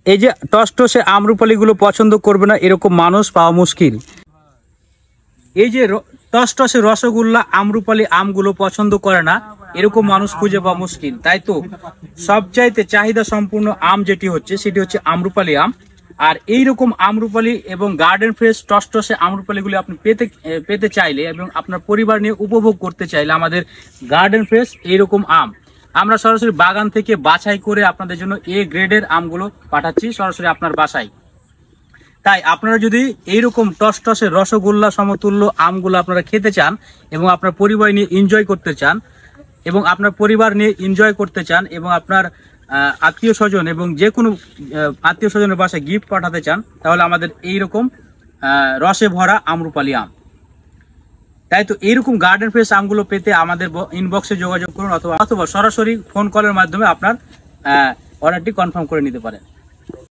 এই যে টসটসে আমরুপালিগুলো পছন্দ করবে না এরকম মানুষ পাওয়া মুশকিল। এই যে টসটসে রসগোল্লা আমরুপালি আমগুলো পছন্দ করে না এরকম মানুষ খুঁজে পাওয়া মুশকিল। তাই তো সবচাইতে চাহিদা সম্পূর্ণ আম যেটি হচ্ছে সেটি হচ্ছে আমরুপালি আম। আর এইরকম আমরুপালি এবং গার্ডেন ফ্রেশ টসটসে আমরুপালিগুলি আপনি পেতে চাইলে এবং আপনার পরিবার নিয়ে উপভোগ করতে চাইলে আমাদের গার্ডেন ফ্রেশ এইরকম আম আমরা সরাসরি বাগান থেকে বাছাই করে আপনাদের জন্য এ গ্রেডের আমগুলো পাঠাচ্ছি সরাসরি আপনার বাসায়। তাই আপনারা যদি এইরকম টসটসে রসগোল্লা সমতুল্য আমগুলো আপনারা খেতে চান এবং আপনার পরিবার নিয়ে এনজয় করতে চান এবং আপনার পরিবার নিয়ে এনজয় করতে চান এবং আপনার আত্মীয় স্বজন এবং যে কোনো আত্মীয় স্বজনের বাসায় গিফট পাঠাতে চান তাহলে আমাদের এইরকম রসে ভরা আমরুপালি আম। তাই তো এইরকম গার্ডেন ফ্রেশ আমগুলো পেতে আমাদের ইনবক্সে যোগাযোগ করুন অথবা সরাসরি ফোন কলের মাধ্যমে আপনার অর্ডারটি কনফার্ম করে নিতে পারেন।